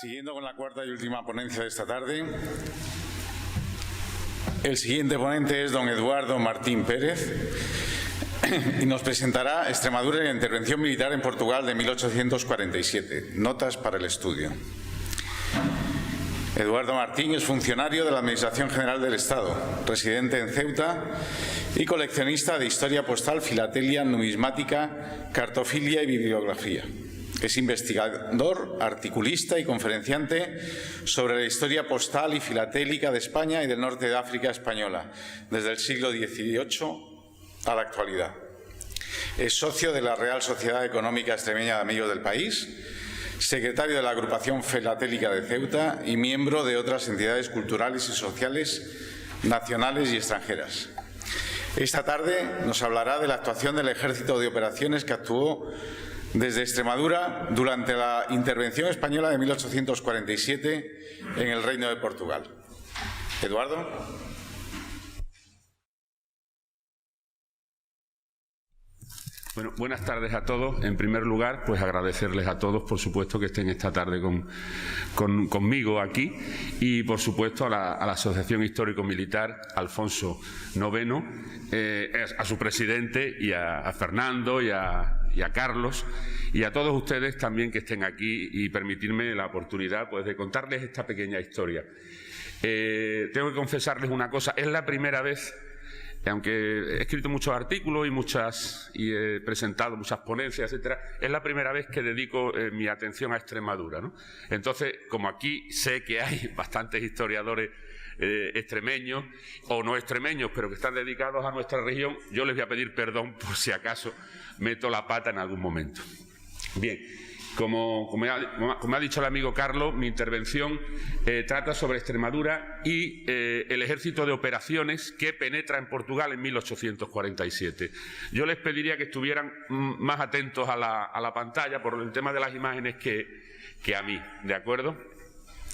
Siguiendo con la cuarta y última ponencia de esta tarde, el siguiente ponente es don Eduardo Martín Pérez y nos presentará Extremadura y la intervención militar en Portugal de 1847. Notas para el estudio. Eduardo Martín es funcionario de la Administración General del Estado, residente en Ceuta y coleccionista de historia postal, filatelia, numismática, cartofilia y bibliografía. Es investigador, articulista y conferenciante sobre la historia postal y filatélica de España y del norte de África española, desde el siglo XVIII a la actualidad. Es socio de la Real Sociedad Económica Extremeña de Amigos del País, secretario de la Agrupación Filatélica de Ceuta y miembro de otras entidades culturales y sociales nacionales y extranjeras. Esta tarde nos hablará de la actuación del Ejército de Operaciones que actuó desde Extremadura durante la intervención española de 1847 en el Reino de Portugal. Eduardo. Bueno, buenas tardes a todos. En primer lugar, pues agradecerles a todos, por supuesto, que estén esta tarde conmigo aquí y, por supuesto, a la Asociación Histórico-Militar Alfonso IX, a su presidente y a Fernando y a Carlos y a todos ustedes también que estén aquí y permitirme la oportunidad pues, de contarles esta pequeña historia. Tengo que confesarles una cosa, es la primera vez, aunque he escrito muchos artículos y he presentado muchas ponencias, etcétera, es la primera vez que dedico mi atención a Extremadura, ¿no? Entonces, como aquí sé que hay bastantes historiadores extremeños o no extremeños, pero que están dedicados a nuestra región, yo les voy a pedir perdón por si acaso meto la pata en algún momento. Bien, como ha dicho el amigo Carlos, mi intervención trata sobre Extremadura y el ejército de operaciones que penetra en Portugal en 1847. Yo les pediría que estuvieran más atentos a la pantalla por el tema de las imágenes que a mí, ¿de acuerdo?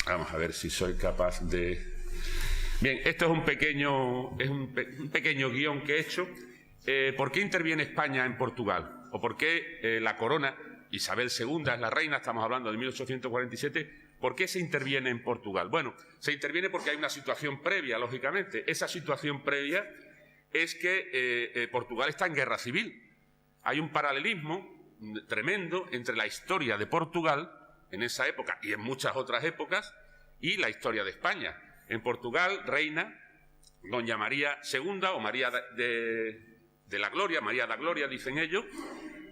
Vamos a ver si soy capaz de... Bien, esto es un pequeño guión que he hecho. ¿Por qué interviene España en Portugal? ¿O por qué la corona, Isabel II es la reina, estamos hablando de 1847, ¿por qué se interviene en Portugal? Bueno, se interviene porque hay una situación previa, lógicamente. Esa situación previa es que Portugal está en guerra civil. Hay un paralelismo tremendo entre la historia de Portugal en esa época y en muchas otras épocas y la historia de España. En Portugal reina doña María II o María de la Gloria, María da Gloria, dicen ellos,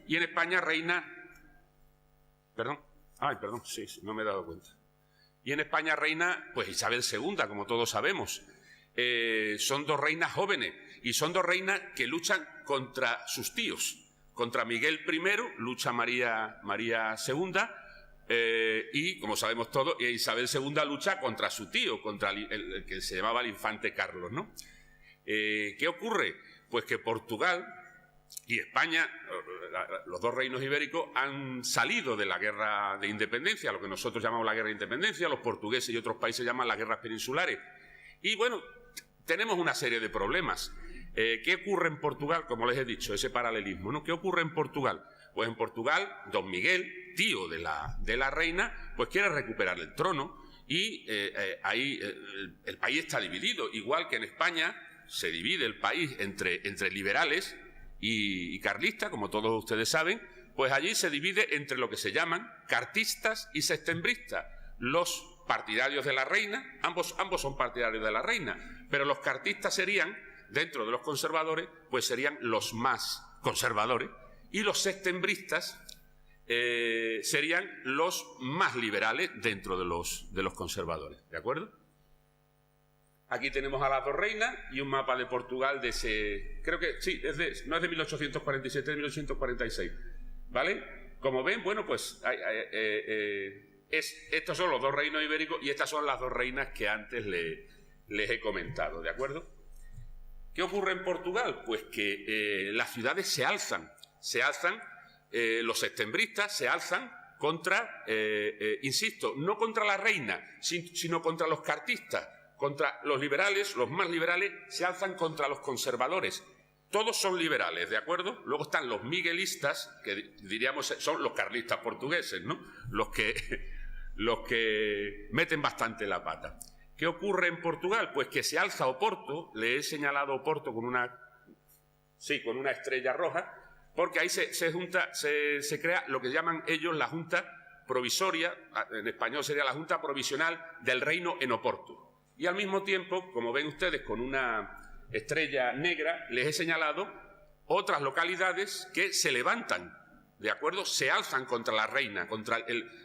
y en España reina... Perdón, sí, no me he dado cuenta. Y en España reina, pues Isabel II, como todos sabemos. Son dos reinas jóvenes y son dos reinas que luchan contra sus tíos. Contra Miguel I lucha María II y, como sabemos todos, Isabel II lucha contra su tío, contra el que se llamaba el infante Carlos, ¿no? ¿Qué ocurre? Pues que Portugal y España, los dos reinos ibéricos, han salido de la guerra de independencia, lo que nosotros llamamos la guerra de independencia, los portugueses y otros países llaman las guerras peninsulares. Y bueno, tenemos una serie de problemas. ¿Qué ocurre en Portugal? Como les he dicho, ese paralelismo, ¿no? ¿Qué ocurre en Portugal? Pues en Portugal, don Miguel, tío de la reina, pues quiere recuperar el trono y ahí el país está dividido, igual que en España se divide el país entre liberales y carlistas, como todos ustedes saben, pues allí se divide entre lo que se llaman cartistas y sextembristas. Los partidarios de la reina, ambos son partidarios de la reina, pero los cartistas serían, dentro de los conservadores, pues serían los más conservadores, y los sextembristas serían los más liberales dentro de los conservadores, ¿de acuerdo? Aquí tenemos a las dos reinas y un mapa de Portugal de ese... Creo que sí, no es de 1847, es de 1846, ¿vale? Como ven, bueno, pues estos son los dos reinos ibéricos y estas son las dos reinas que antes les he comentado, ¿de acuerdo? ¿Qué ocurre en Portugal? Pues que las ciudades se alzan, los sextembristas se alzan contra, insisto, no contra la reina, sino contra los cartistas. Contra los liberales, los más liberales, se alzan contra los conservadores. Todos son liberales, ¿de acuerdo? Luego están los miguelistas, que diríamos son los carlistas portugueses, ¿no? Los los que meten bastante la pata. ¿Qué ocurre en Portugal? Pues que se alza Oporto, le he señalado Oporto con una estrella roja, porque ahí se crea lo que llaman ellos la Junta Provisoria, en español sería la Junta Provisional del Reino en Oporto. Y al mismo tiempo, como ven ustedes con una estrella negra, les he señalado otras localidades que se levantan, ¿de acuerdo? Se alzan contra la reina,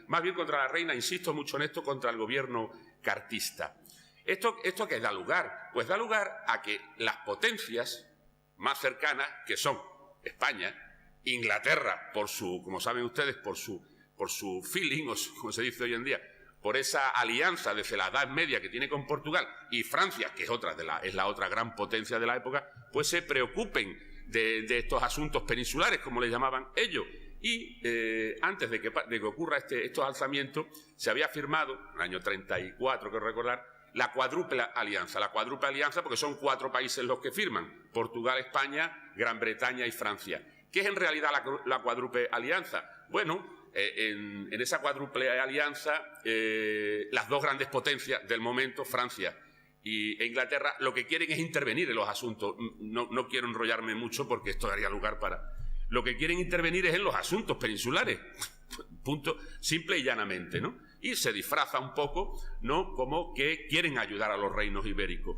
más bien contra la reina, insisto mucho en esto, contra el gobierno cartista. ¿Esto qué da lugar? Pues da lugar a que las potencias más cercanas, que son España, Inglaterra, como saben ustedes, por su feeling, o como se dice hoy en día, por esa alianza desde la Edad Media que tiene con Portugal, y Francia, que es la otra gran potencia de la época, pues se preocupen de estos asuntos peninsulares, como les llamaban ellos. Y antes de que ocurra estos alzamientos, se había firmado, en el año 34, quiero recordar, la cuádruple alianza. La cuádruple alianza porque son 4 países los que firman: Portugal, España, Gran Bretaña y Francia. ¿Qué es en realidad la cuádruple alianza? Bueno, en esa cuádruple alianza, las 2 grandes potencias del momento, Francia e Inglaterra, lo que quieren es intervenir en los asuntos. No quiero enrollarme mucho porque esto daría lugar para... Lo que quieren intervenir es en los asuntos peninsulares, punto, simple y llanamente, ¿no? Y se disfraza un poco, ¿no?, como que quieren ayudar a los reinos ibéricos.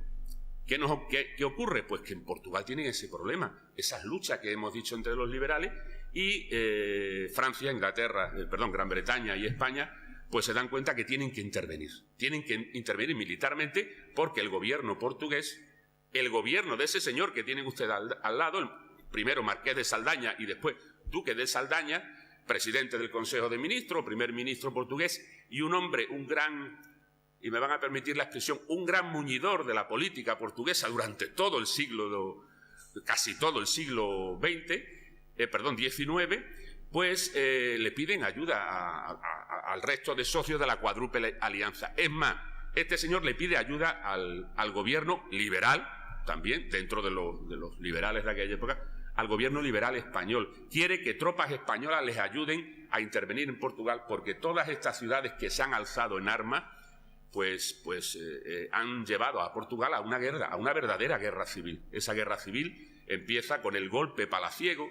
¿Qué ocurre? Pues que en Portugal tienen ese problema, esas luchas que hemos dicho entre los liberales, y Francia, Gran Bretaña y España, pues se dan cuenta que tienen que intervenir militarmente, porque el gobierno portugués, el gobierno de ese señor que tienen ustedes al lado, el primero Marqués de Saldaña y después Duque de Saldaña, presidente del Consejo de Ministros, primer ministro portugués, y un hombre, un gran, y me van a permitir la expresión, un gran muñidor de la política portuguesa durante todo el siglo, casi todo el siglo XIX, pues le piden ayuda al resto de socios de la cuádruple alianza. Es más, este señor le pide ayuda al gobierno liberal, también dentro de los liberales de aquella época, al gobierno liberal español. Quiere que tropas españolas les ayuden a intervenir en Portugal, porque todas estas ciudades que se han alzado en armas, pues han llevado a Portugal a una guerra, a una verdadera guerra civil. Esa guerra civil empieza con el golpe palaciego.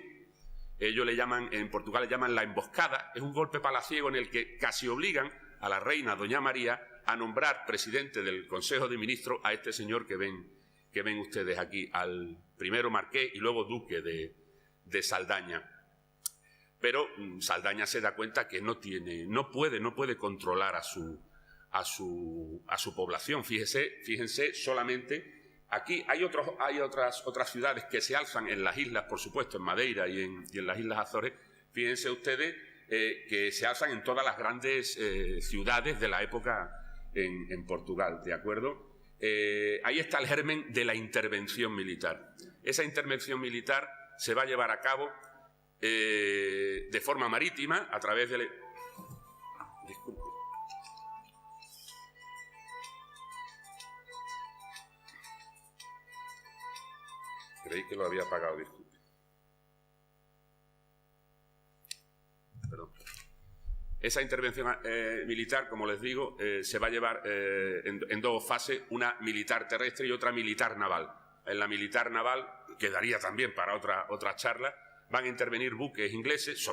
Ellos en Portugal le llaman la emboscada. Es un golpe palaciego en el que casi obligan a la reina Doña María a nombrar presidente del Consejo de Ministros a este señor que ven ustedes aquí, al primero Marqués y luego Duque de Saldaña. Pero Saldaña se da cuenta que no puede controlar a su población. Fíjense solamente, aquí hay otras ciudades que se alzan en las islas, por supuesto, en Madeira y en las Islas Azores. Fíjense ustedes que se alzan en todas las grandes ciudades de la época en Portugal, ¿de acuerdo? Ahí está el germen de la intervención militar. Esa intervención militar se va a llevar a cabo de forma marítima a través de... Disculpe. Creí que lo había apagado, disculpe. Perdón. Esa intervención militar, como les digo, se va a llevar en 2 fases, una militar terrestre y otra militar naval. En la militar naval, quedaría también para otra charla, van a intervenir buques ingleses,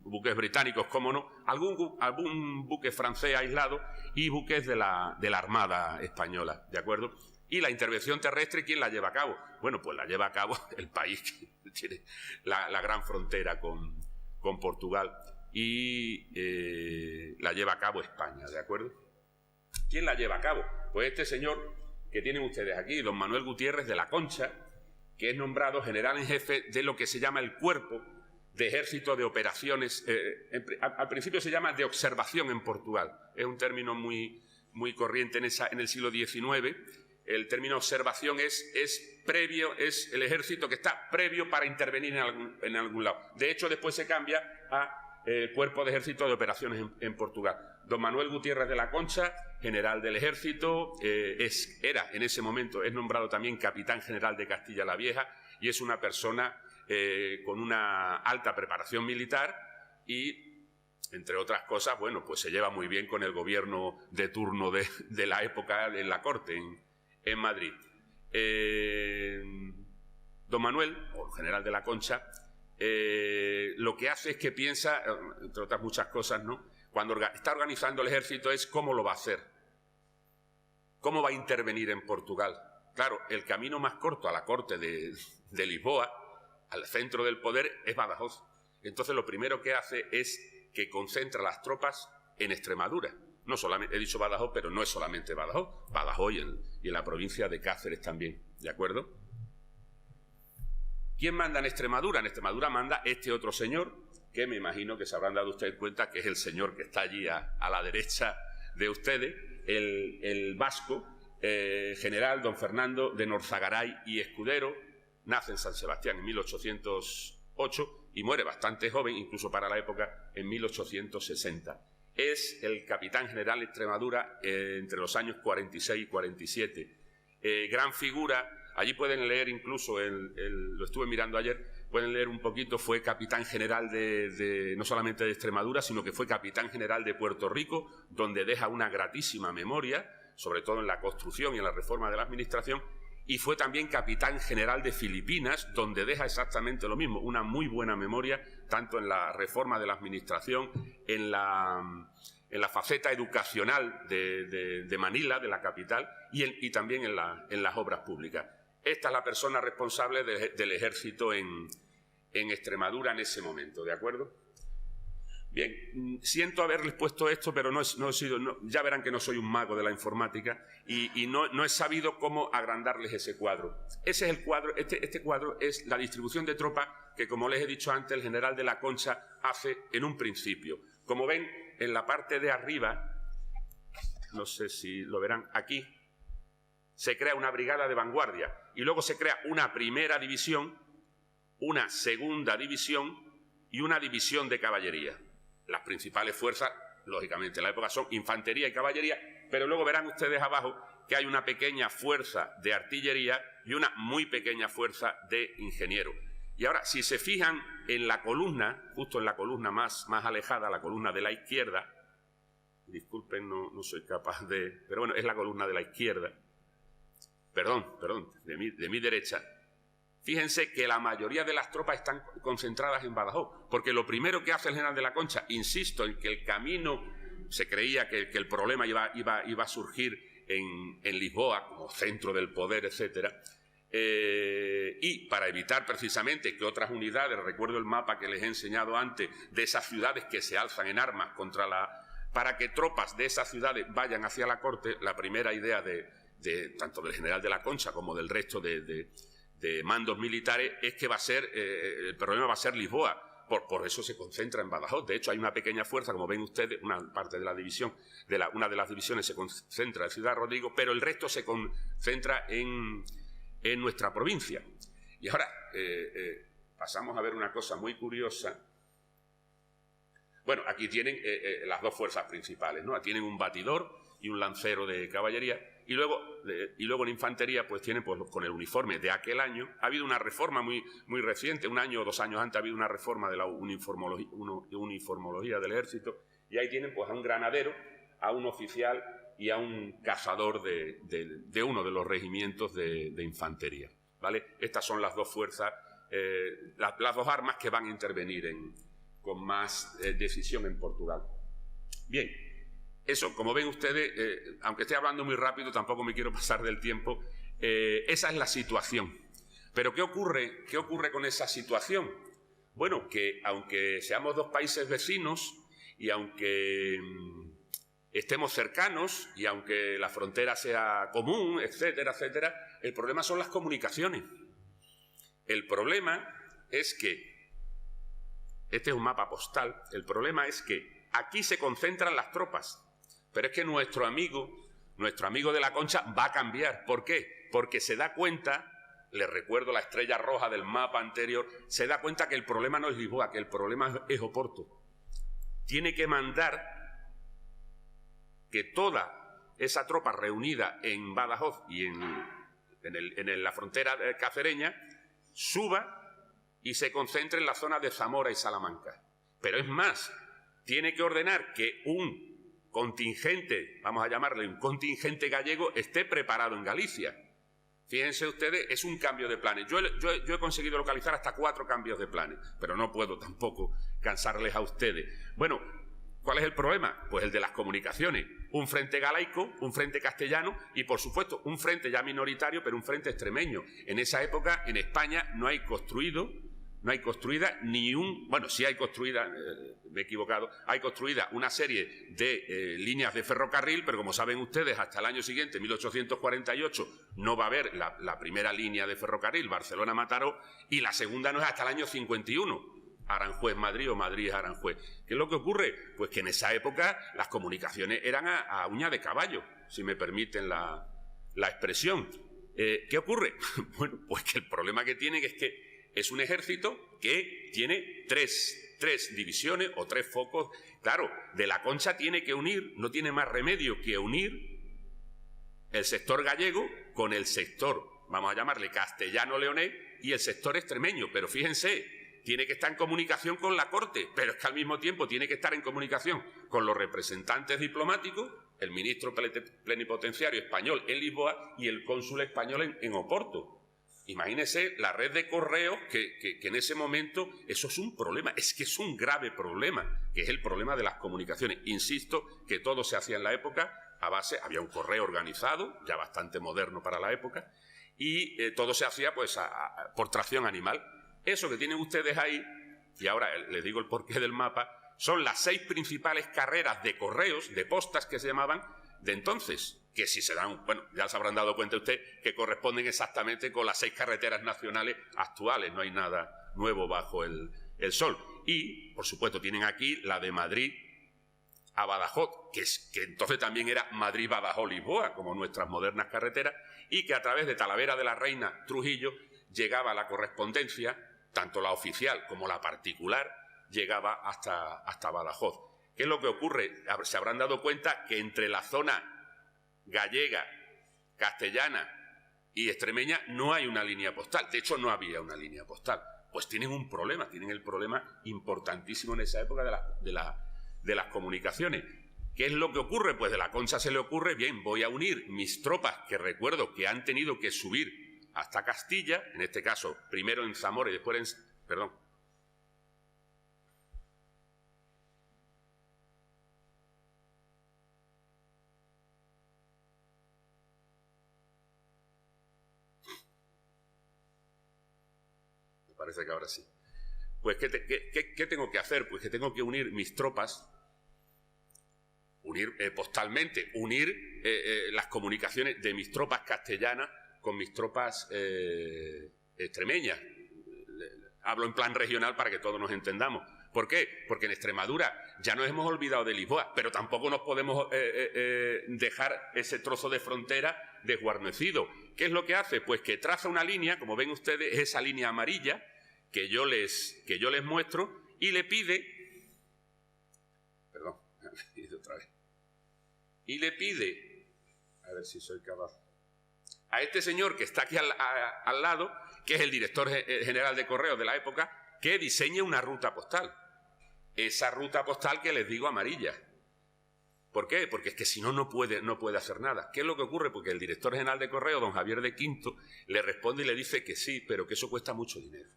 buques británicos, cómo no, algún buque francés aislado y buques de la Armada Española, ¿de acuerdo? Y la intervención terrestre, ¿quién la lleva a cabo? Bueno, pues la lleva a cabo el país que tiene la gran frontera con Portugal. Y la lleva a cabo España, ¿de acuerdo? ¿Quién la lleva a cabo? Pues este señor que tienen ustedes aquí, don Manuel Gutiérrez de la Concha, que es nombrado general en jefe de lo que se llama el Cuerpo de Ejército de Operaciones. Al principio se llama de observación en Portugal. Es un término muy corriente en el siglo XIX. El término observación es el ejército que está previo para intervenir en algún lado. De hecho, después se cambia a Cuerpo de Ejército de Operaciones en Portugal. Don Manuel Gutiérrez de la Concha, general del Ejército, era en ese momento, es nombrado también capitán general de Castilla la Vieja y es una persona con una alta preparación militar y entre otras cosas, bueno, pues se lleva muy bien con el gobierno de turno de la época en la corte, en Madrid. Don Manuel, o el general de la Concha, lo que hace es que piensa, entre otras muchas cosas, ¿no?, cuando está organizando el ejército, es cómo lo va a hacer, cómo va a intervenir en Portugal. Claro, el camino más corto a la corte de Lisboa, al centro del poder, es Badajoz. Entonces lo primero que hace es que concentra las tropas en Extremadura. No solamente, he dicho Badajoz, pero no es solamente Badajoz, Badajoz y en la provincia de Cáceres también, ¿de acuerdo? ¿Quién manda en Extremadura? En Extremadura manda este otro señor, que me imagino que se habrán dado ustedes cuenta que es el señor que está allí a la derecha de ustedes, el vasco, general don Fernando de Norzagaray y Escudero. Nace en San Sebastián en 1808 y muere bastante joven, incluso para la época, en 1860. Es el capitán general de Extremadura entre los años 46 y 47. Gran figura. Allí pueden leer incluso, lo estuve mirando ayer, pueden leer un poquito, fue capitán general no solamente de Extremadura, sino que fue capitán general de Puerto Rico, donde deja una gratísima memoria, sobre todo en la construcción y en la reforma de la administración, y fue también capitán general de Filipinas, donde deja exactamente lo mismo, una muy buena memoria, tanto en la reforma de la administración, en la faceta educacional de Manila, de la capital, y también en las obras públicas. Esta es la persona responsable del ejército en Extremadura en ese momento, ¿de acuerdo? Bien, siento haberles puesto esto, pero ya verán que no soy un mago de la informática y no he sabido cómo agrandarles ese cuadro. Ese es el cuadro, este cuadro es la distribución de tropas que, como les he dicho antes, el general de la Concha hace en un principio. Como ven, en la parte de arriba, no sé si lo verán aquí, se crea una brigada de vanguardia y luego se crea una primera división, una segunda división y una división de caballería. Las principales fuerzas, lógicamente, en la época son infantería y caballería, pero luego verán ustedes abajo que hay una pequeña fuerza de artillería y una muy pequeña fuerza de ingenieros. Y ahora, si se fijan en la columna, justo en la columna más alejada, la columna de la izquierda, disculpen, no soy capaz de... pero bueno, es la columna de la izquierda, perdón, de mi derecha. Fíjense que la mayoría de las tropas están concentradas en Badajoz, porque lo primero que hace el general de la Concha, insisto en que el camino, se creía que el problema iba a surgir en Lisboa, como centro del poder, etcétera, y para evitar precisamente que otras unidades, recuerdo el mapa que les he enseñado antes, de esas ciudades que se alzan en armas para que tropas de esas ciudades vayan hacia la corte, la primera idea tanto del general de la Concha como del resto de mandos militares es que el problema va a ser Lisboa. Por eso se concentra en Badajoz. De hecho, hay una pequeña fuerza, como ven ustedes, una parte de la división, una de las divisiones se concentra en Ciudad Rodrigo, pero el resto se concentra en nuestra provincia. Y ahora pasamos a ver una cosa muy curiosa. Bueno, aquí tienen las dos fuerzas principales, ¿no? Tienen un batidor y un lancero de caballería, y luego en infantería pues tienen con el uniforme de aquel año. Ha habido una reforma muy reciente, 1 año o 2 años antes ha habido una reforma de la uniformología del ejército, y ahí tienen pues a un granadero, a un oficial y a un cazador de uno de los regimientos de infantería, ¿vale? Estas son las dos fuerzas, las dos armas que van a intervenir con más decisión en Portugal. Bien. Eso, como ven ustedes, aunque esté hablando muy rápido, tampoco me quiero pasar del tiempo, esa es la situación. Pero ¿qué ocurre con esa situación? Bueno, que aunque seamos dos países vecinos y aunque estemos cercanos y aunque la frontera sea común, etcétera, etcétera, el problema son las comunicaciones. El problema es que, este es un mapa postal, el problema es que aquí se concentran las tropas. Pero es que nuestro amigo de la Concha va a cambiar. ¿Por qué? Porque se da cuenta, les recuerdo la estrella roja del mapa anterior, se da cuenta que el problema no es Lisboa, que el problema es Oporto. Tiene que mandar que toda esa tropa reunida en Badajoz y en la frontera cacereña suba y se concentre en la zona de Zamora y Salamanca. Pero es más, tiene que ordenar que un contingente, vamos a llamarle un contingente gallego, esté preparado en Galicia. Fíjense ustedes, es un cambio de planes. Yo he conseguido localizar hasta 4 cambios de planes, pero no puedo tampoco cansarles a ustedes. Bueno, ¿cuál es el problema? Pues el de las comunicaciones. Un frente galaico, un frente castellano y, por supuesto, un frente ya minoritario, pero un frente extremeño. En esa época, en España, no hay construida ni un... Bueno, sí hay construida, me he equivocado, hay construida una serie de líneas de ferrocarril, pero como saben ustedes, hasta el año siguiente, 1848, no va a haber la primera línea de ferrocarril, Barcelona-Mataró, y la segunda no es hasta el año 51. Aranjuez-Madrid o Madrid-Aranjuez. ¿Qué es lo que ocurre? Pues que en esa época las comunicaciones eran a uña de caballo, si me permiten la expresión. ¿Qué ocurre? Bueno, pues que el problema que tienen es que es un ejército que tiene tres divisiones o 3 focos. Claro, de la Concha tiene que unir, no tiene más remedio que unir el sector gallego con el sector, vamos a llamarle castellano-leonés, y el sector extremeño. Pero fíjense, tiene que estar en comunicación con la corte, pero es que al mismo tiempo tiene que estar en comunicación con los representantes diplomáticos, el ministro plenipotenciario español en Lisboa y el cónsul español en Oporto. Imagínense la red de correos que en ese momento eso es un problema, es que es un grave problema, que es el problema de las comunicaciones. Insisto que todo se hacía en la época a base, había un correo organizado, ya bastante moderno para la época, y todo se hacía pues por tracción animal. Eso que tienen ustedes ahí, y ahora les digo el porqué del mapa, son las 6 principales carreras de correos, de postas que se llamaban, de entonces, que si se dan, bueno, ya se habrán dado cuenta ustedes que corresponden exactamente con las 6 carreteras nacionales actuales, no hay nada nuevo bajo el sol. Y, por supuesto, tienen aquí la de Madrid a Badajoz, que entonces también era Madrid-Badajoz-Lisboa, como nuestras modernas carreteras, y que a través de Talavera de la Reina, Trujillo, llegaba la correspondencia, tanto la oficial como la particular, llegaba hasta Badajoz. ¿Qué es lo que ocurre? Se habrán dado cuenta que entre la zona gallega, castellana y extremeña no hay una línea postal. De hecho, no había una línea postal. Pues tienen un problema, tienen el problema importantísimo en esa época de las comunicaciones. ¿Qué es lo que ocurre? Pues de la Concha se le ocurre, bien, voy a unir mis tropas, que recuerdo que han tenido que subir hasta Castilla, en este caso, primero en Zamora y después en... Perdón. Me parece que ahora sí. Pues, ¿qué tengo que hacer? Pues que tengo que unir mis tropas, unir postalmente, unir las comunicaciones de mis tropas castellanas con mis tropas extremeñas. Hablo en plan regional para que todos nos entendamos. ¿Por qué? Porque en Extremadura ya nos hemos olvidado de Lisboa, pero tampoco nos podemos dejar ese trozo de frontera desguarnecido. ¿Qué es lo que hace? Pues que traza una línea, como ven ustedes, esa línea amarilla que yo les muestro, y le pide... Perdón, me he ido otra vez. Y le pide... A ver si soy capaz... A este señor que está aquí al lado, que es el director general de Correos de la época, que diseñe una ruta postal. Esa ruta postal que les digo amarilla. ¿Por qué? Porque es que si no, no puede hacer nada. ¿Qué es lo que ocurre? Porque el director general de Correos, don Javier de Quinto, le responde y le dice que sí, pero que eso cuesta mucho dinero.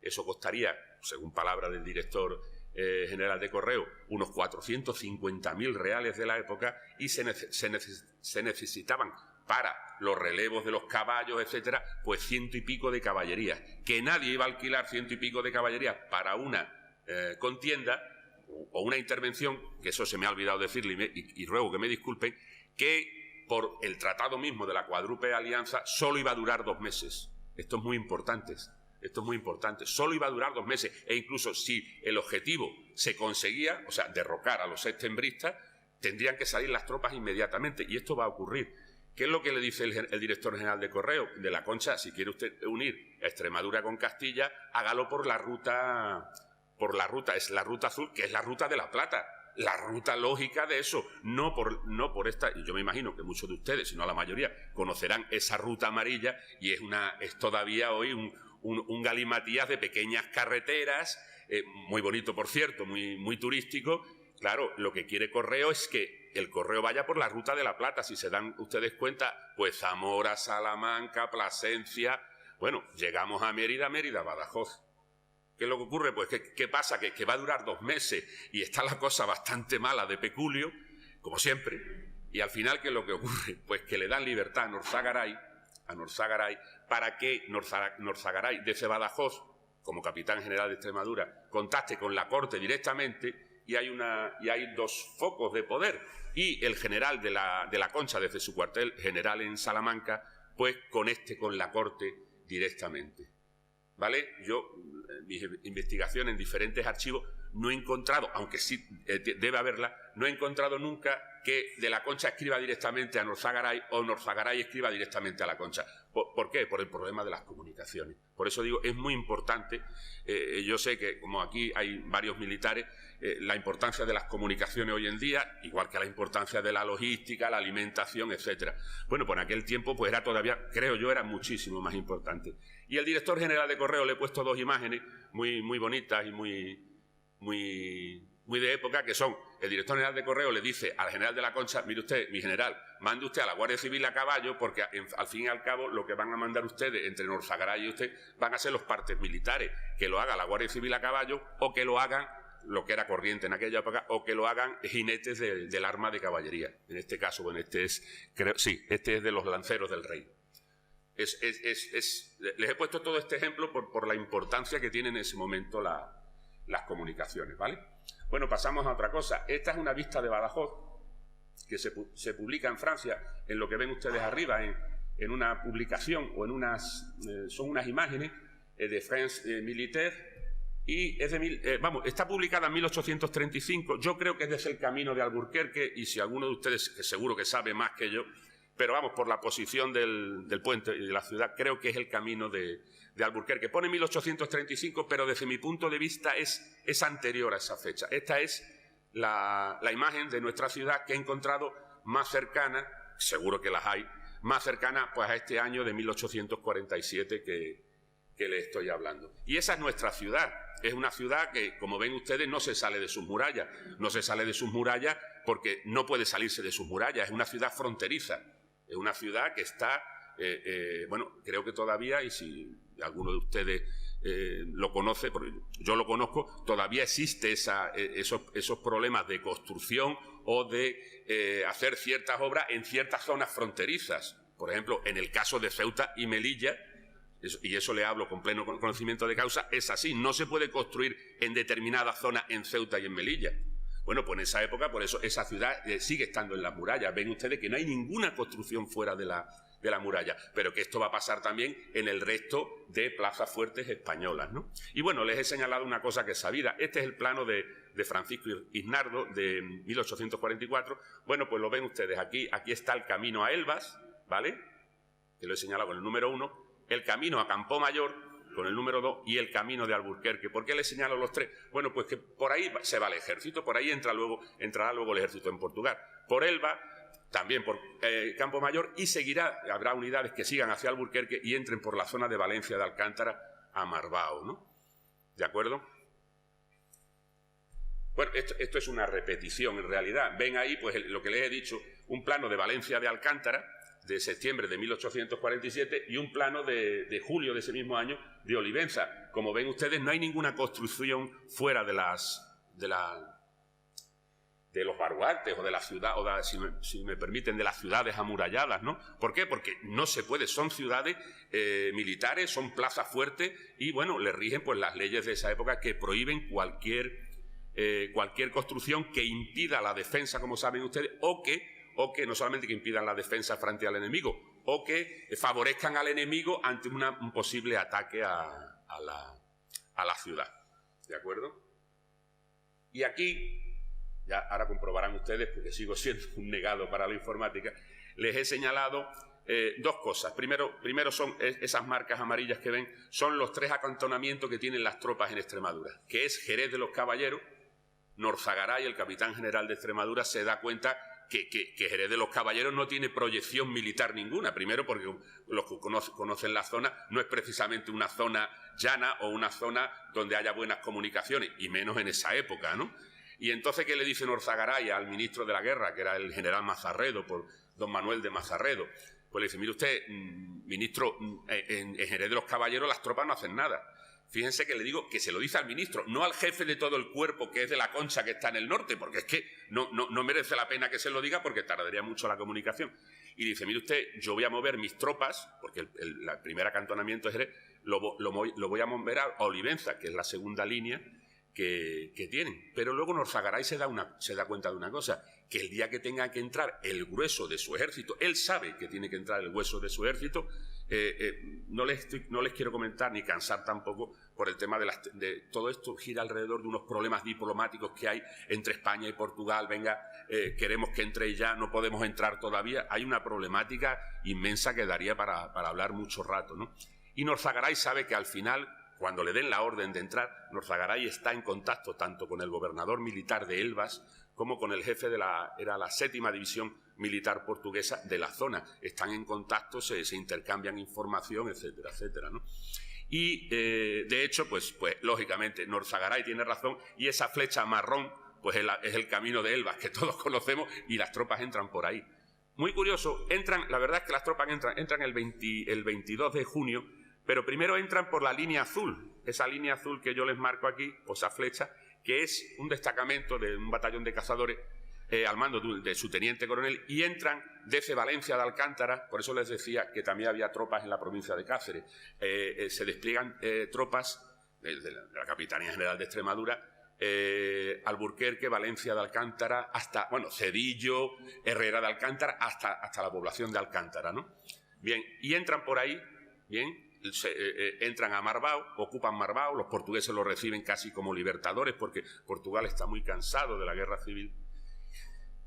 Eso costaría, según palabras del director general de Correos, unos 450.000 reales de la época, y se necesitaban para los relevos de los caballos, etcétera, pues 100 y pico de caballería. Que nadie iba a alquilar 100 y pico de caballería para una contienda o una intervención, que eso se me ha olvidado decirle y ruego que me disculpen, que por el tratado mismo de la Cuádruple Alianza solo iba a durar 2 meses. Esto es muy importante. Esto es muy importante. Solo iba a durar 2 meses, e incluso si el objetivo se conseguía, o sea, derrocar a los septembristas, tendrían que salir las tropas inmediatamente, y esto va a ocurrir. ¿Qué es lo que le dice el director general de Correo? De la Concha, si quiere usted unir Extremadura con Castilla, hágalo por la ruta, es la ruta azul, que es la ruta de la Plata, la ruta lógica de eso, no por esta, y yo me imagino que muchos de ustedes, si no la mayoría, conocerán esa ruta amarilla, y es todavía hoy un galimatías de pequeñas carreteras, muy bonito, por cierto, muy turístico. Claro, lo que quiere Correo es que el correo vaya por la Ruta de la Plata. Si se dan ustedes cuenta, pues Zamora, Salamanca, Plasencia. Bueno, llegamos a Mérida, Badajoz. ¿Qué es lo que ocurre? Pues, ¿qué pasa? Que va a durar 2 meses y está la cosa bastante mala de peculio, como siempre. Y al final, ¿qué es lo que ocurre? Pues que le dan libertad a Norzagaray, para que Norzagaray, desde Badajoz, como capitán general de Extremadura, contacte con la corte directamente. Y hay 2 focos de poder, y el general de la Concha, desde su cuartel general en Salamanca, pues conecte con la corte directamente. ¿Vale? Yo, en mis investigaciones en diferentes archivos, no he encontrado, aunque sí debe haberla, no he encontrado nunca que de la Concha escriba directamente a Norzagaray o Norzagaray escriba directamente a la Concha. ¿Por qué? Por el problema de las comunicaciones. Por eso digo, es muy importante. Yo sé que, como aquí hay varios militares, la importancia de las comunicaciones hoy en día, igual que la importancia de la logística, la alimentación, etcétera. Bueno, pues en aquel tiempo pues era todavía, creo yo, era muchísimo más importante. Y el director general de Correo, le he puesto 2 imágenes muy bonitas y muy de época, que son: el director general de Correo le dice al general de la Concha: mire usted, mi general, mande usted a la Guardia Civil a caballo, porque al fin y al cabo lo que van a mandar ustedes entre Norzagaray y usted van a ser los partes militares, que lo haga la Guardia Civil a caballo, o que lo hagan, lo que era corriente en aquella época, o que lo hagan jinetes del arma de caballería. En este caso, bueno, este es de los lanceros del rey. Les he puesto todo este ejemplo por la importancia que tienen en ese momento las comunicaciones, ¿vale? Bueno, pasamos a otra cosa. Esta es una vista de Badajoz que se publica en Francia, en lo que ven ustedes arriba, en una publicación o son unas imágenes de France Militaire, y es está publicada en 1835. Yo creo que es desde el camino de Alburquerque, y si alguno de ustedes, que seguro que sabe más que yo, pero vamos, por la posición del puente y de la ciudad, creo que es el camino de Alburquerque. Pone 1835, pero desde mi punto de vista es anterior a esa fecha. Esta es la imagen de nuestra ciudad que he encontrado más cercana, seguro que las hay, más cercana pues a este año de 1847 que le estoy hablando. Y esa es nuestra ciudad. Es una ciudad que, como ven ustedes, no se sale de sus murallas. No se sale de sus murallas porque no puede salirse de sus murallas. Es una ciudad fronteriza. Es una ciudad que está, bueno, creo que todavía, y si alguno de ustedes lo conoce, porque yo lo conozco, todavía existe esos problemas de construcción o de hacer ciertas obras en ciertas zonas fronterizas. Por ejemplo, en el caso de Ceuta y Melilla, y eso le hablo con pleno conocimiento de causa, es así. No se puede construir en determinada zona en Ceuta y en Melilla. Bueno, pues en esa época, por eso esa ciudad sigue estando en las murallas. Ven ustedes que no hay ninguna construcción fuera de la muralla, pero que esto va a pasar también en el resto de plazas fuertes españolas, ¿no? Y bueno, les he señalado una cosa que es sabida. Este es el plano de Francisco Isnardo de 1844. Bueno, pues lo ven ustedes aquí. Aquí está el camino a Elvas, ¿vale? Que lo he señalado con el número 1. El camino a Campomayor, con el número 2, y el camino de Alburquerque. ¿Por qué les señalo los 3? Bueno, pues que por ahí se va el ejército, por ahí entrará luego el ejército en Portugal. Por Elba, también por Campomayor, y habrá unidades que sigan hacia Alburquerque y entren por la zona de Valencia de Alcántara a Marbao, ¿no? ¿De acuerdo? Bueno, esto es una repetición en realidad. Ven ahí, pues lo que les he dicho, un plano de Valencia de Alcántara, de septiembre de 1847, y un plano de julio de ese mismo año de Olivenza. Como ven ustedes, no hay ninguna construcción fuera de los baluartes o de la ciudad, o si me permiten, de las ciudades amuralladas, ¿no? ¿Por qué? Porque no se puede, son ciudades militares, son plazas fuertes, y bueno, le rigen pues las leyes de esa época que prohíben cualquier construcción que impida la defensa, como saben ustedes, o que no solamente que impidan la defensa frente al enemigo, o que favorezcan al enemigo ante un posible ataque a la ciudad. ¿De acuerdo? Y aquí, ya ahora comprobarán ustedes, porque sigo siendo un negado para la informática, les he señalado 2 cosas. Primero son esas marcas amarillas que ven, son los 3 acantonamientos que tienen las tropas en Extremadura, que es Jerez de los Caballeros. Norzagaray, el capitán general de Extremadura, se da cuenta que Jerez de los Caballeros no tiene proyección militar ninguna. Primero, porque los que conocen la zona no es precisamente una zona llana o una zona donde haya buenas comunicaciones, y menos en esa época, ¿no? Y entonces, ¿qué le dice Norzagaray al ministro de la Guerra, que era el general Mazarredo, por don Manuel de Mazarredo? Pues le dice, mire usted, ministro, en Jerez de los Caballeros las tropas no hacen nada. Fíjense que le digo que se lo dice al ministro, no al jefe de todo el cuerpo, que es de la Concha, que está en el norte, porque es que no merece la pena que se lo diga, porque tardaría mucho la comunicación. Y dice, mire usted, yo voy a mover mis tropas, porque el primer acantonamiento de Jerez, lo voy a mover a Olivenza, que es la segunda línea que tienen. Pero luego Norzagaray se da cuenta de una cosa, que el día que tenga que entrar el grueso de su ejército, él sabe que tiene que entrar el grueso de su ejército. No les quiero comentar ni cansar tampoco por el tema de todo esto gira alrededor de unos problemas diplomáticos que hay entre España y Portugal. Venga, queremos que entre ya, no podemos entrar todavía. Hay una problemática inmensa que daría para hablar mucho rato, ¿no? Y Norzagaray sabe que al final, cuando le den la orden de entrar, Norzagaray está en contacto tanto con el gobernador militar de Elvas como con el jefe de la 7ª División Militar Portuguesa de la zona. Están en contacto, se intercambian información, etcétera, etcétera, ¿no? Y, de hecho, pues lógicamente, Norzagaray tiene razón, y esa flecha marrón pues es el camino de Elvas, que todos conocemos, y las tropas entran por ahí. Muy curioso, la verdad es que las tropas entran el 22 de junio, pero primero entran por la línea azul, esa línea azul que yo les marco aquí, o esa flecha, que es un destacamento de un batallón de cazadores al mando de su teniente coronel, y entran desde Valencia de Alcántara. Por eso les decía que también había tropas en la provincia de Cáceres. Se despliegan tropas de la Capitanía General de Extremadura, Alburquerque, Valencia de Alcántara, hasta, bueno, Cedillo, Herrera de Alcántara, hasta la población de Alcántara, ¿no? Bien, y entran por ahí, bien. Entran a Marbao, ocupan Marbao, los portugueses lo reciben casi como libertadores, porque Portugal está muy cansado de la guerra civil.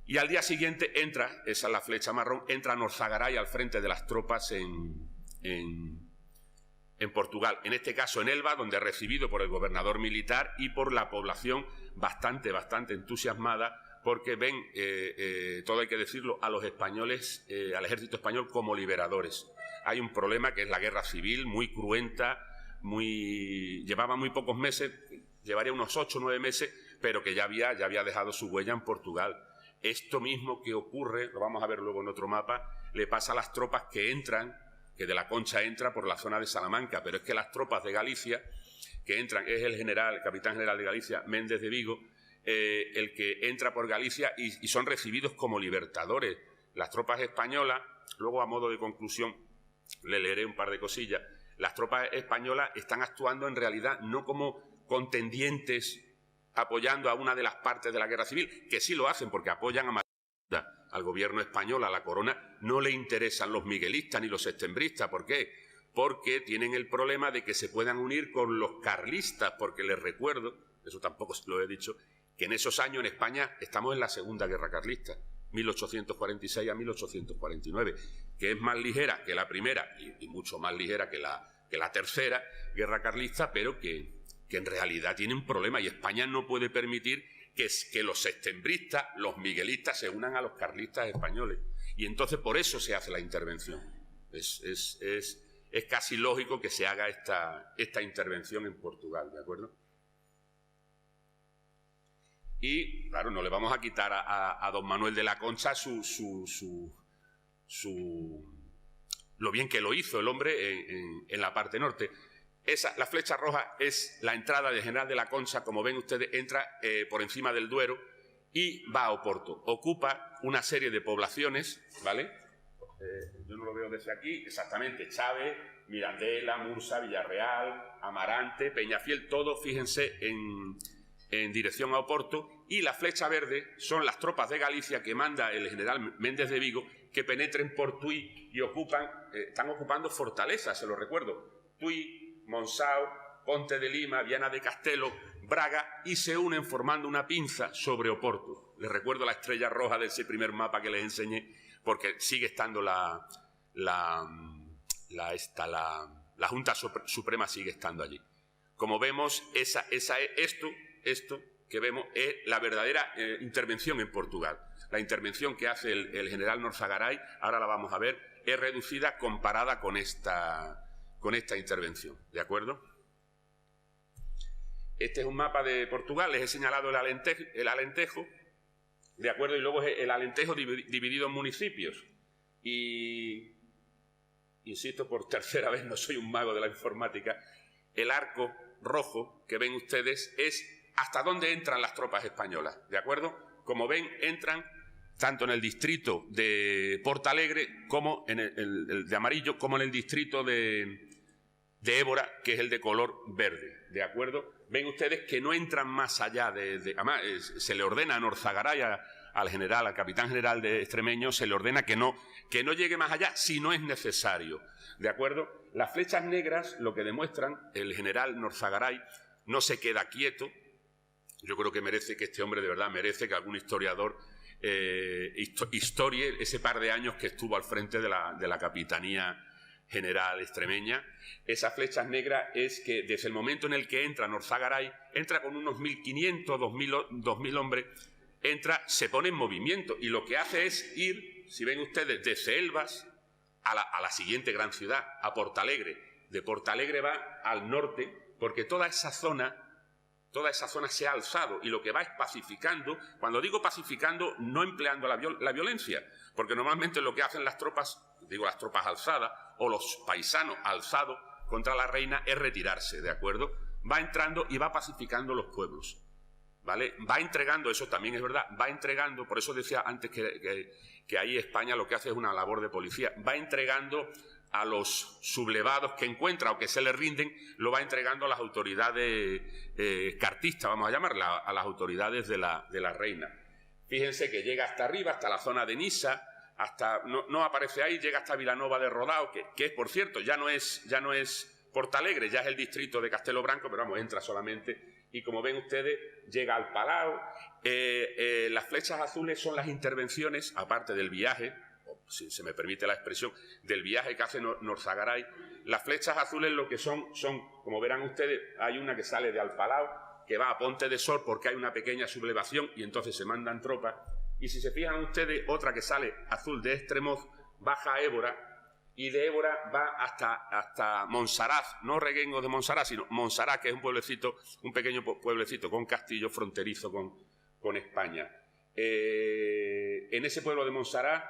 Y al día siguiente esa es la flecha marrón, entra Norzagaray al frente de las tropas en Portugal, en este caso en Elva, donde es recibido por el gobernador militar y por la población bastante entusiasmada, porque ven, todo hay que decirlo, a los españoles, al ejército español como liberadores. Hay un problema que es la guerra civil, muy cruenta, llevaba muy pocos meses, llevaría unos 8 o 9 meses, pero que ya había dejado su huella en Portugal. Esto mismo que ocurre, lo vamos a ver luego en otro mapa, le pasa a las tropas que de la Concha entra por la zona de Salamanca, pero es que las tropas de Galicia que entran, es el capitán general de Galicia, Méndez de Vigo, el que entra por Galicia y son recibidos como libertadores. Las tropas españolas, luego a modo de conclusión, le leeré un par de cosillas. Las tropas españolas están actuando en realidad no como contendientes apoyando a una de las partes de la guerra civil, que sí lo hacen porque apoyan al gobierno español, a la corona. No le interesan los miguelistas ni los septembristas. ¿Por qué? Porque tienen el problema de que se puedan unir con los carlistas, porque les recuerdo, eso tampoco lo he dicho, que en esos años en España estamos en la Segunda Guerra Carlista, 1846 a 1849, que es más ligera que la primera y mucho más ligera que la tercera Guerra Carlista, pero que en realidad tiene un problema, y España no puede permitir que los septembristas, los miguelistas, se unan a los carlistas españoles. Y entonces por eso se hace la intervención. Es casi lógico que se haga esta intervención en Portugal, ¿de acuerdo? Y, claro, no le vamos a quitar a don Manuel de la Concha lo bien que lo hizo el hombre en la parte norte. La flecha roja es la entrada del general de la Concha. Como ven ustedes, entra por encima del Duero y va a Oporto. Ocupa una serie de poblaciones, ¿vale? Yo no lo veo desde aquí, exactamente, Chávez, Mirandela, Mursa, Villarreal, Amarante, Peñafiel, todo, fíjense, en dirección a Oporto. Y la flecha verde son las tropas de Galicia que manda el general Méndez de Vigo, que penetren por Tui y están ocupando fortalezas, se lo recuerdo, Tui, Monzao, Ponte de Lima, Viana de Castelo, Braga, y se unen formando una pinza sobre Oporto. Les recuerdo la estrella roja de ese primer mapa que les enseñé, porque sigue estando la Junta Suprema sigue estando allí. Como vemos, esto que vemos es la verdadera intervención en Portugal. la intervención que hace el general Norzagaray, ahora la vamos a ver, es reducida comparada con esta intervención, ¿de acuerdo? Este es un mapa de Portugal, les he señalado el Alentejo, ¿de acuerdo? Y luego es el Alentejo dividido en municipios. Y, insisto, por tercera vez, no soy un mago de la informática, el arco rojo que ven ustedes es hasta dónde entran las tropas españolas, ¿de acuerdo? Como ven, entran tanto en el distrito de Portalegre como en el de amarillo, como en el distrito de Évora, que es el de color verde, ¿de acuerdo? Ven ustedes que no entran más allá además, se le ordena a Norzagaray, al general, al capitán general de extremeño, se le ordena que no llegue más allá si no es necesario, ¿de acuerdo? Las flechas negras lo que demuestran, el general Norzagaray no se queda quieto. Yo creo que merece que este hombre, de verdad, merece que algún historiador historie ese par de años que estuvo al frente de la Capitanía General extremeña. Esas flechas negras es que desde el momento en el que entra Norzagaray, entra con unos 1.500, 2.000 hombres, se pone en movimiento y lo que hace es ir, si ven ustedes, desde Elvas a la siguiente gran ciudad, a Portalegre. De Portalegre va al norte, porque toda esa zona se ha alzado y lo que va es pacificando. Cuando digo pacificando, no empleando la violencia, porque normalmente lo que hacen las tropas, digo las tropas alzadas o los paisanos alzados contra la reina es retirarse, ¿de acuerdo? Va entrando y va pacificando los pueblos, ¿vale? Va entregando, eso también es verdad, va entregando, por eso decía antes que ahí España lo que hace es una labor de policía, va entregando a los sublevados que encuentra o que se le rinden, lo va entregando a las autoridades cartistas, vamos a llamarla, a las autoridades de la reina. Fíjense que llega hasta arriba, hasta la zona de Nisa, no aparece ahí, llega hasta Vilanova de Rodao, que es, por cierto, ya no es Portalegre, ya es el distrito de Castelo Branco, pero vamos, entra solamente, y como ven ustedes, llega al Palau. Las flechas azules son las intervenciones, aparte del viaje, si se me permite la expresión, del viaje que hace Norzagaray. Las flechas azules lo que son, como verán ustedes, hay una que sale de Alpalau, que va a Ponte de Sor porque hay una pequeña sublevación y entonces se mandan tropas. Y si se fijan ustedes, otra que sale azul de Estremoz, baja a Évora y de Évora va hasta Monsaraz, no Reguengos de Monsaraz, sino Monsaraz, que es un pueblecito, un pequeño pueblecito con castillo fronterizo con España. En ese pueblo de Monsaraz,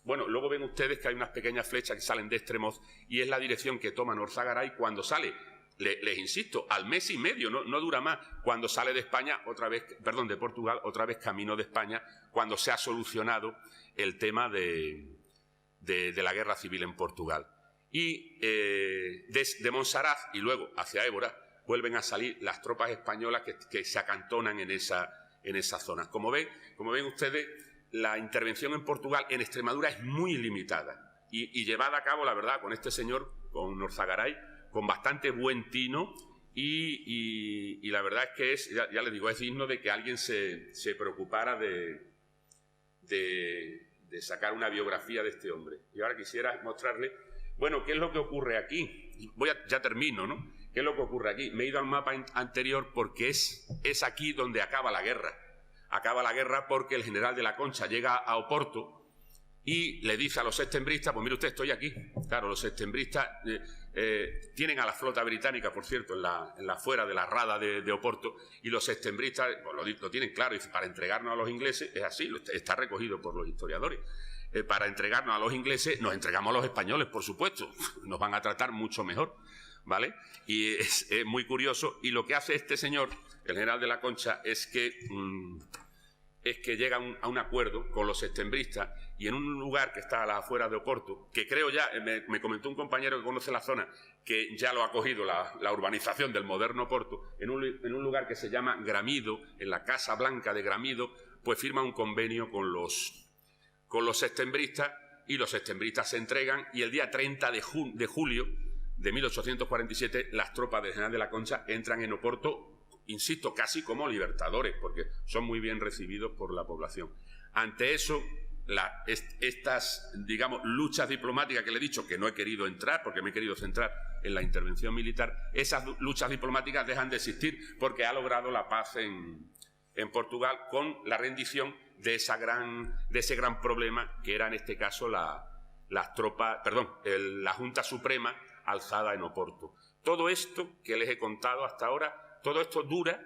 bueno, luego ven ustedes que hay unas pequeñas flechas que salen de Estremoz y es la dirección que toma Norzagaray cuando sale, les insisto, al mes y medio, no dura más, cuando sale de España, de Portugal, otra vez camino de España, cuando se ha solucionado el tema de la guerra civil en Portugal. Y de Monsaraz y luego hacia Évora vuelven a salir las tropas españolas que se acantonan en esa zona. Como ven ustedes, la intervención en Portugal, en Extremadura, es muy limitada y llevada a cabo, la verdad, con este señor, con Norzagaray, con bastante buen tino y la verdad es que ya les digo, es digno de que alguien se preocupara de sacar una biografía de este hombre. Y ahora quisiera mostrarle, bueno, ¿qué es lo que ocurre aquí? Ya termino, ¿no? ¿Qué es lo que ocurre aquí? Me he ido al mapa anterior porque es aquí donde acaba la guerra. Acaba la guerra porque el general de la Concha llega a Oporto y le dice a los septembristas, pues mire usted, estoy aquí. Claro, los septembristas tienen a la flota británica, por cierto, en la fuera de la rada de Oporto, y los septembristas pues, lo tienen claro, y para entregarnos a los ingleses, es así, está recogido por los historiadores, para entregarnos a los ingleses, nos entregamos a los españoles, por supuesto, nos van a tratar mucho mejor, ¿vale? Y es muy curioso, y lo que hace este señor, el general de la Concha, es que llega a un acuerdo con los septembristas y en un lugar que está a las afueras de Oporto, que creo ya, me comentó un compañero que conoce la zona, que ya lo ha cogido la urbanización del moderno Oporto, en un lugar que se llama Gramido, en la Casa Blanca de Gramido, pues firma un convenio con los septembristas y los septembristas se entregan y el día 30 de julio de 1847 las tropas del general de la Concha entran en Oporto, insisto, casi como libertadores, porque son muy bien recibidos por la población. Ante eso, estas, digamos, luchas diplomáticas que le he dicho que no he querido entrar, porque me he querido centrar en la intervención militar, esas luchas diplomáticas dejan de existir porque ha logrado la paz en en Portugal con la rendición de ese gran problema que era en este caso la Junta Suprema alzada en Oporto. Todo esto que les he contado hasta ahora, todo esto dura,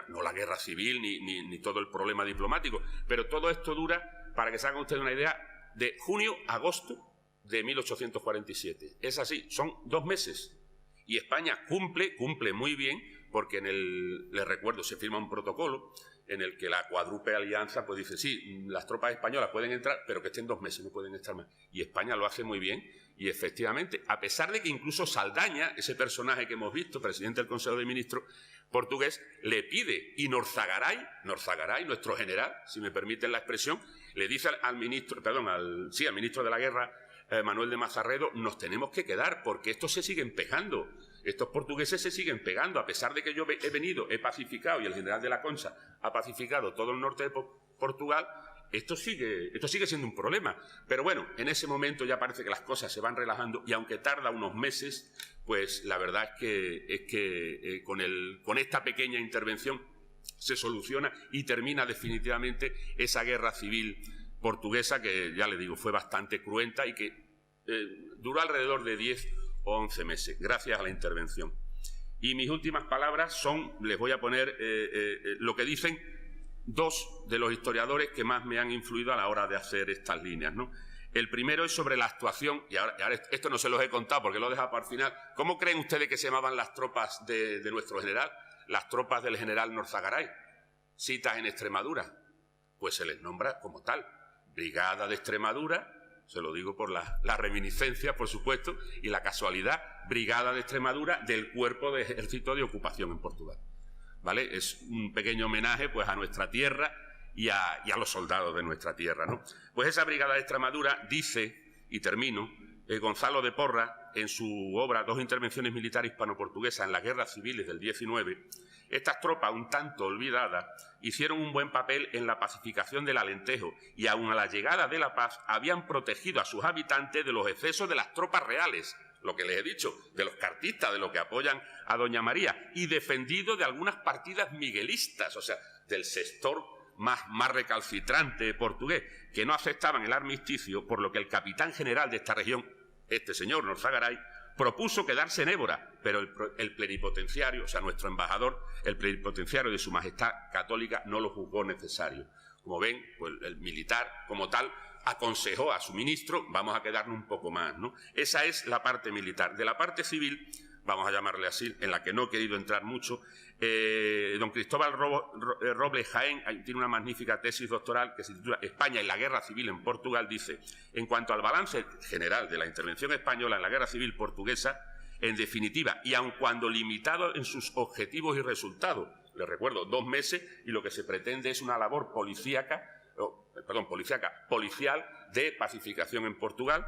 no la guerra civil ni todo el problema diplomático, pero todo esto dura, para que se hagan ustedes una idea, de junio a agosto de 1847. Es así, son 2 meses. Y España cumple muy bien, porque les recuerdo, se firma un protocolo en el que la cuádruple alianza pues dice, sí, las tropas españolas pueden entrar, pero que estén 2 meses, no pueden estar más. Y España lo hace muy bien, y efectivamente, a pesar de que incluso Saldaña, ese personaje que hemos visto, presidente del Consejo de Ministros portugués, le pide, y Norzagaray, nuestro general, si me permiten la expresión, le dice al ministro de la Guerra, Manuel de Mazarredo, nos tenemos que quedar porque estos se siguen pegando, estos portugueses se siguen pegando, a pesar de que yo he pacificado y el general de la Concha ha pacificado todo el norte de Portugal, esto sigue siendo un problema. Pero bueno, en ese momento ya parece que las cosas se van relajando y aunque tarda unos meses, pues la verdad es que con esta pequeña intervención se soluciona y termina definitivamente esa guerra civil portuguesa que, ya le digo, fue bastante cruenta y que duró alrededor de 10 o 11 meses, gracias a la intervención. Y mis últimas palabras les voy a poner lo que dicen 2 de los historiadores que más me han influido a la hora de hacer estas líneas, ¿no? El primero es sobre la actuación, y ahora esto no se los he contado porque lo he dejado para el final. ¿Cómo creen ustedes que se llamaban las tropas de nuestro general? Las tropas del general Norzagaray, citas en Extremadura. Pues se les nombra como tal. Brigada de Extremadura, se lo digo por la reminiscencia, por supuesto, y la casualidad, Brigada de Extremadura del Cuerpo de Ejército de Ocupación en Portugal. ¿Vale? Es un pequeño homenaje pues, a nuestra tierra y a los soldados de nuestra tierra, ¿no? Pues esa Brigada de Extremadura dice, y termino, Gonzalo de Porra, en su obra 2 intervenciones militares hispano-portuguesas en las guerras civiles del 19, estas tropas, un tanto olvidadas, hicieron un buen papel en la pacificación del Alentejo y aun a la llegada de la paz habían protegido a sus habitantes de los excesos de las tropas reales, lo que les he dicho, de los cartistas, de los que apoyan a Doña María, y defendido de algunas partidas miguelistas, o sea, del sector más recalcitrante portugués, que no aceptaban el armisticio, por lo que el capitán general de esta región, este señor Norzagaray, propuso quedarse en Évora, pero el plenipotenciario, o sea, nuestro embajador, el plenipotenciario de Su Majestad Católica, no lo juzgó necesario. Como ven, pues el militar, como tal, aconsejó a su ministro, vamos a quedarnos un poco más, ¿no? Esa es la parte militar. De la parte civil, vamos a llamarle así, en la que no he querido entrar mucho, don Cristóbal Robles Jaén tiene una magnífica tesis doctoral que se titula España y la guerra civil en Portugal. Dice, en cuanto al balance general de la intervención española en la guerra civil portuguesa, en definitiva, y aun cuando limitado en sus objetivos y resultados, les recuerdo, 2 meses, y lo que se pretende es una labor policial de pacificación en Portugal,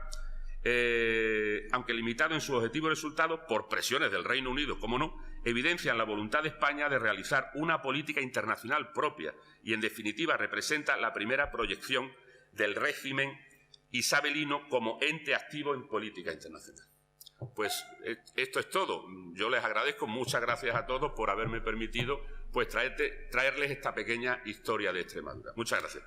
aunque limitado en sus objetivos y resultados por presiones del Reino Unido, como no, evidencian la voluntad de España de realizar una política internacional propia y, en definitiva, representa la primera proyección del régimen isabelino como ente activo en política internacional. Pues esto es todo. Yo les agradezco, muchas gracias a todos por haberme permitido pues traerles esta pequeña historia de Extremadura. Muchas gracias.